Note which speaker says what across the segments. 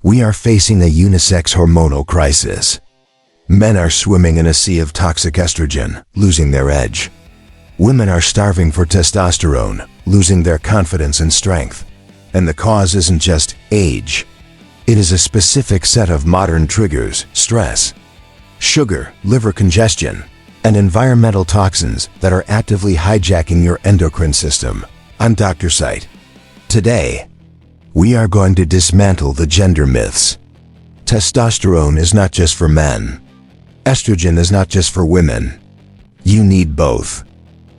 Speaker 1: We are facing a unisex hormonal crisis. Men are swimming in a sea of toxic estrogen, losing their edge. Women are starving for testosterone, losing their confidence and strength. And the cause isn't just age. It is a specific set of modern triggers: stress, sugar, liver congestion, and environmental toxins that are actively hijacking your endocrine system. I'm Dr. Site. Today, we are going to dismantle the gender myths. Testosterone is not just for men. Estrogen is not just for women. You need both.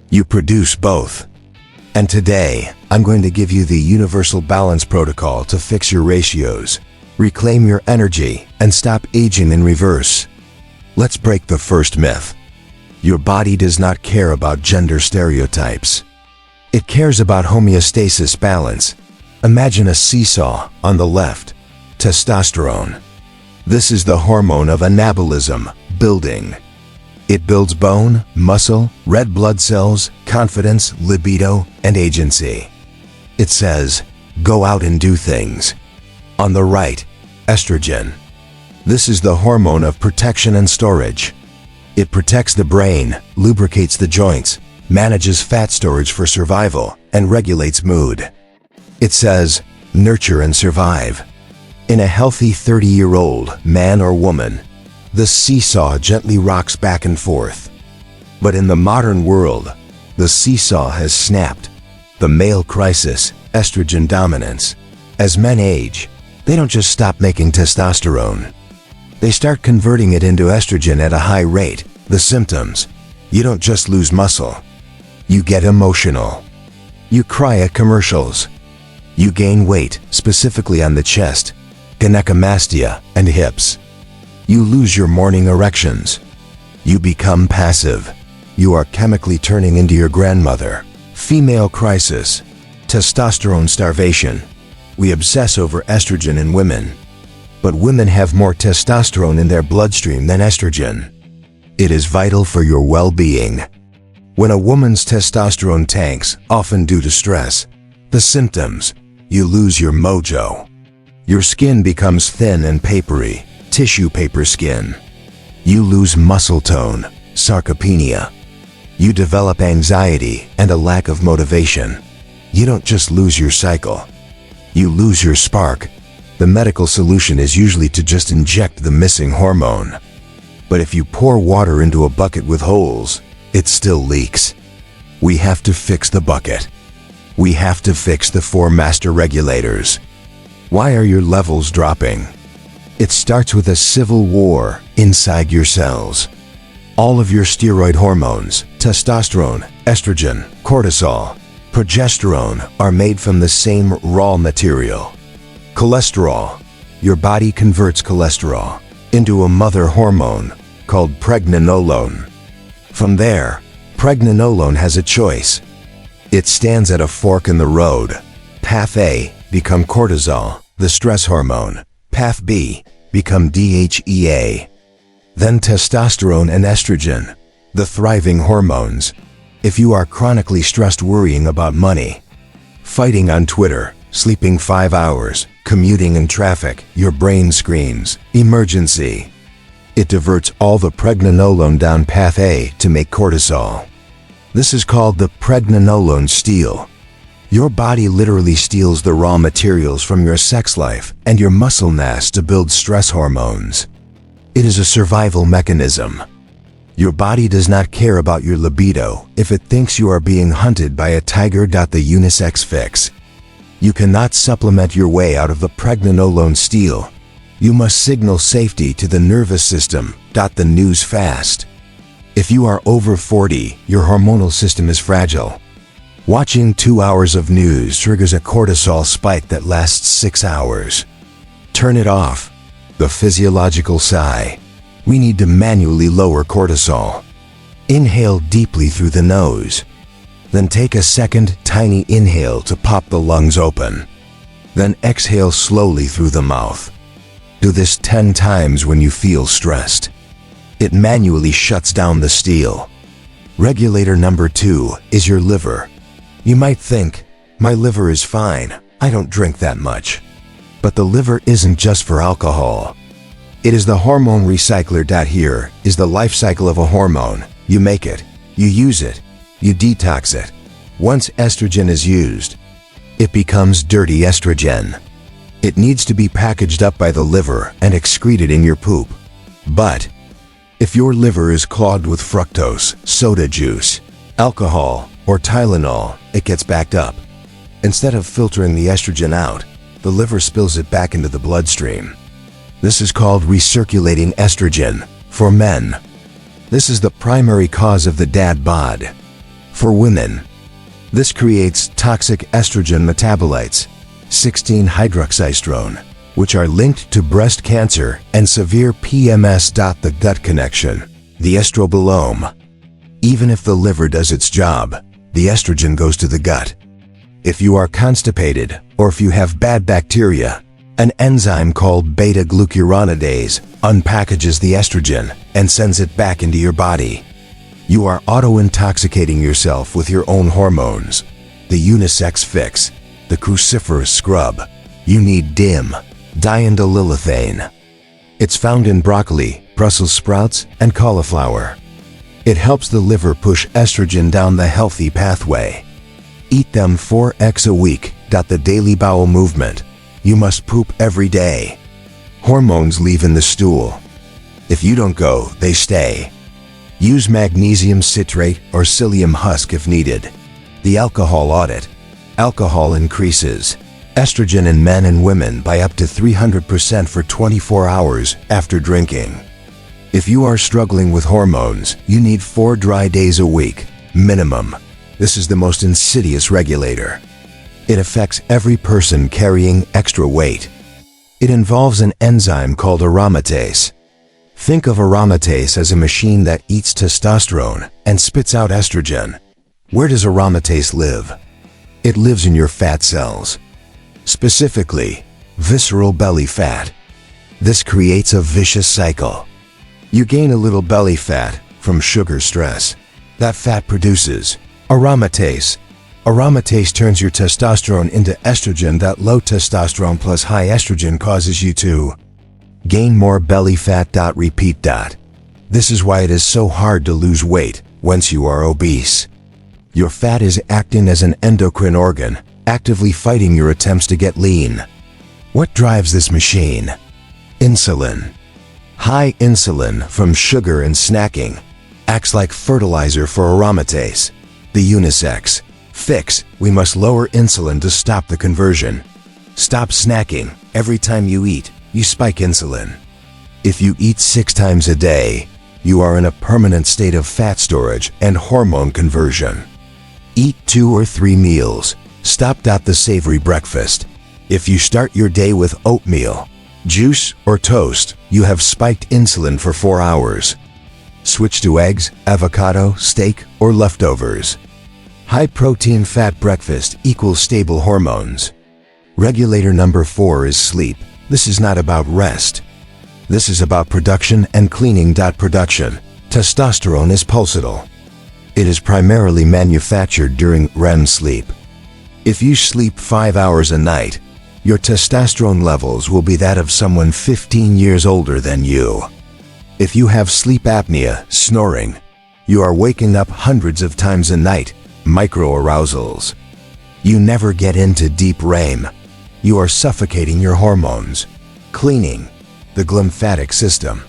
Speaker 1: You produce both. And today, I'm going to give you the universal balance protocol to fix your ratios, reclaim your energy, and stop aging in reverse. Let's break the first myth. Your body does not care about gender stereotypes. It cares about homeostasis, balance. Imagine a seesaw. On the left, testosterone. This is the hormone of anabolism, building. It builds bone, muscle, red blood cells, confidence, libido, and agency. It says, go out and do things. On the right, estrogen. This is the hormone of protection and storage. It protects the brain, lubricates the joints, manages fat storage for survival, and regulates mood. It says, nurture and survive. In a healthy 30-year-old man or woman, the seesaw gently rocks back and forth. But in the modern world, the seesaw has snapped. The male crisis, estrogen dominance. As men age, they don't just stop making testosterone. They start converting it into estrogen at a high rate. The symptoms: you don't just lose muscle. You get emotional. You cry at commercials. You gain weight, specifically on the chest, gynecomastia, and hips. You lose your morning erections. You become passive. You are chemically turning into your grandmother. Female crisis, testosterone starvation. We obsess over estrogen in women. But women have more testosterone in their bloodstream than estrogen. It is vital for your well-being. When a woman's testosterone tanks, often due to stress, the symptoms: you lose your mojo. Your skin becomes thin and papery, tissue paper skin. You lose muscle tone, sarcopenia. You develop anxiety and a lack of motivation. You don't just lose your cycle. You lose your spark. The medical solution is usually to just inject the missing hormone. But if you pour water into a bucket with holes, it still leaks. We have to fix the bucket. We have to fix the 4 master regulators. Why are your levels dropping? It starts with a civil war inside your cells. All of your steroid hormones, testosterone, estrogen, cortisol, progesterone, are made from the same raw material. Cholesterol. Your body converts cholesterol into a mother hormone called Pregnenolone. From there, Pregnenolone has a choice. It stands at a fork in the road. Path A, become cortisol, the stress hormone. Path B, become DHEA. Then testosterone and estrogen, the thriving hormones. If you are chronically stressed, worrying about money, fighting on Twitter, sleeping 5 hours, commuting in traffic, your brain screams, emergency. It diverts all the pregnenolone down path A to make cortisol. This is called the pregnenolone steal. Your body literally steals the raw materials from your sex life and your muscle mass to build stress hormones. It is a survival mechanism. Your body does not care about your libido if it thinks you are being hunted by a tiger. The Unisex fix. You cannot supplement your way out of the pregnenolone steal. You must signal safety to the nervous system. The news fast. If you are over 40, your hormonal system is fragile. Watching 2 hours of news triggers a cortisol spike that lasts 6 hours. Turn it off. The physiological sigh. We need to manually lower cortisol. Inhale deeply through the nose. Then take a second, tiny inhale to pop the lungs open. Then exhale slowly through the mouth. Do this 10 times when you feel stressed. It manually shuts down the steal. Regulator number 2 is your liver. You might think, my liver is fine, I don't drink that much. But the liver isn't just for alcohol. It is the hormone recycler. Here is the life cycle of a hormone. You make it, you use it, you detox it. Once estrogen is used, it becomes dirty estrogen. It needs to be packaged up by the liver and excreted in your poop. But if your liver is clogged with fructose, soda juice, alcohol, or Tylenol, it gets backed up. Instead of filtering the estrogen out, the liver spills it back into the bloodstream. This is called recirculating estrogen for men. This is the primary cause of the dad bod. For women, this creates toxic estrogen metabolites, 16-hydroxystrone, which are linked to breast cancer and severe PMS. The gut connection, the estrobolome. Even if the liver does its job, the estrogen goes to the gut. If you are constipated, or if you have bad bacteria, an enzyme called beta-glucuronidase unpackages the estrogen and sends it back into your body. You are auto-intoxicating yourself with your own hormones. The Unisex fix, the cruciferous scrub. You need DIM, diindolylethane. It's found in broccoli, Brussels sprouts, and cauliflower. It helps the liver push estrogen down the healthy pathway. Eat them 4x a week. The daily bowel movement. You must poop every day. Hormones leave in the stool. If you don't go, they stay. Use magnesium citrate or psyllium husk if needed. The alcohol audit. Alcohol increases estrogen in men and women by up to 300% for 24 hours after drinking. If you are struggling with hormones, you need 4 dry days a week, minimum. This is the most insidious regulator. It affects every person carrying extra weight. It involves an enzyme called aromatase. Think of aromatase as a machine that eats testosterone and spits out estrogen. Where does aromatase live? It lives in your fat cells. Specifically, visceral belly fat. This creates a vicious cycle. You gain a little belly fat from sugar stress. That fat produces aromatase. Aromatase turns your testosterone into estrogen. That low testosterone plus high estrogen causes you to gain more belly fat. Repeat. This is why it is so hard to lose weight once you are obese. Your fat is acting as an endocrine organ, actively fighting your attempts to get lean. What drives this machine? Insulin. High insulin from sugar and snacking acts like fertilizer for aromatase. The Unisex fix, we must lower insulin to stop the conversion. Stop snacking. Every time you eat, you spike insulin. If you eat 6 times a day, you are in a permanent state of fat storage and hormone conversion. Eat 2 or 3 meals. Stop. The savory breakfast. If you start your day with oatmeal, juice, or toast, you have spiked insulin for 4 hours. Switch to eggs, avocado, steak, or leftovers. High protein fat breakfast equals stable hormones. Regulator number 4 is sleep. This is not about rest. This is about production and cleaning. Production. Testosterone is pulsatile. It is primarily manufactured during REM sleep. If you sleep 5 hours a night, your testosterone levels will be that of someone 15 years older than you. If you have sleep apnea, snoring, you are waking up hundreds of times a night, microarousals. You never get into deep REM. You are suffocating your hormones. Cleaning the glymphatic system.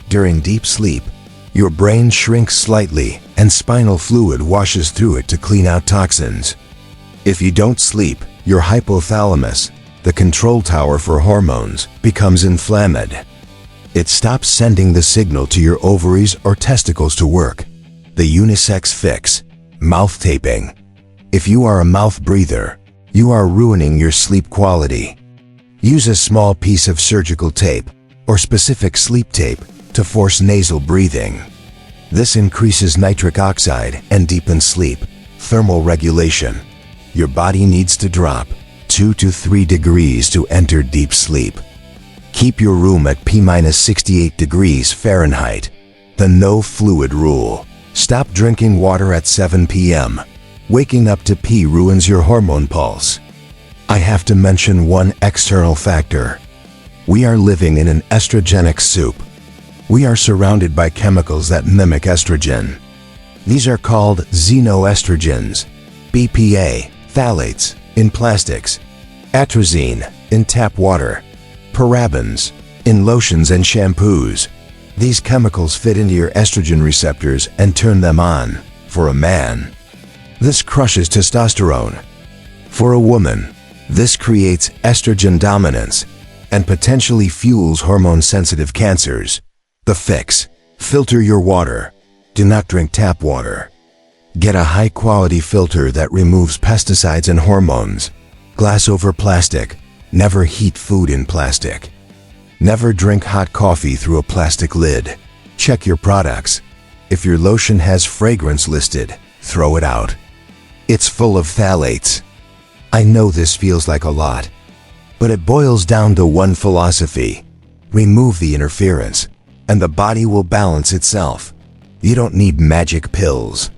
Speaker 1: During deep sleep, your brain shrinks slightly and spinal fluid washes through it to clean out toxins. If you don't sleep, your hypothalamus, the control tower for hormones, becomes inflamed. It stops sending the signal to your ovaries or testicles to work. The Unisex fix. Mouth taping. If you are a mouth breather, you are ruining your sleep quality. Use a small piece of surgical tape or specific sleep tape to force nasal breathing. This increases nitric oxide and deepens sleep. Thermal regulation. Your body needs to drop 2 to 3 degrees to enter deep sleep. Keep your room at P-68 degrees Fahrenheit. The no fluid rule. Stop drinking water at 7 p.m. Waking up to pee ruins your hormone pulse. I have to mention one external factor. We are living in an estrogenic soup. We are surrounded by chemicals that mimic estrogen. These are called xenoestrogens, BPA, phthalates, in plastics, atrazine, in tap water, parabens, in lotions and shampoos. These chemicals fit into your estrogen receptors and turn them on, for a man. This crushes testosterone. For a woman, this creates estrogen dominance and potentially fuels hormone-sensitive cancers. The fix: filter your water. Do not drink tap water. Get a high-quality filter that removes pesticides and hormones. Glass over plastic. Never heat food in plastic. Never drink hot coffee through a plastic lid. Check your products. If your lotion has fragrance listed, throw it out. It's full of phthalates. I know this feels like a lot, but it boils down to one philosophy: remove the interference, and the body will balance itself. You don't need magic pills.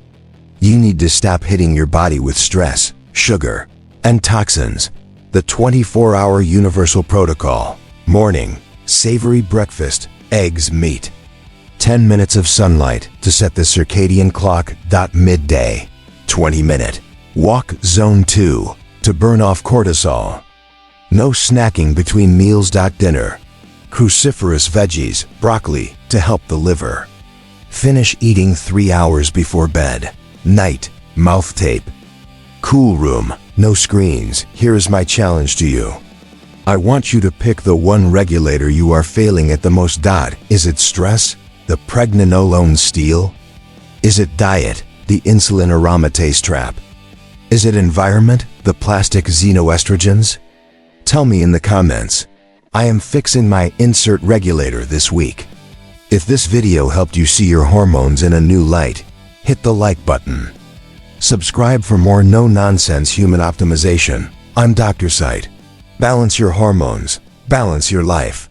Speaker 1: You need to stop hitting your body with stress, sugar, and toxins. The 24-hour universal protocol: morning, savory breakfast, eggs, meat. 10 minutes of sunlight to set the circadian clock. Midday, 20-minute walk. Zone 2 to burn off cortisol. No snacking between meals. Dinner, cruciferous veggies, broccoli, to help the liver. Finish eating 3 hours before bed. Night, mouth tape. Cool room, no screens. Here is my challenge to you. I want you to pick the one regulator you are failing at the most. Is it stress? The Pregnenolone steal? Is it diet? The insulin aromatase trap? Is it environment? The plastic xenoestrogens? Tell me in the comments. I am fixing my insert regulator this week. If this video helped you see your hormones in a new light, hit the like button. Subscribe for more no-nonsense human optimization. I'm Dr. Site. Balance your hormones. Balance your life.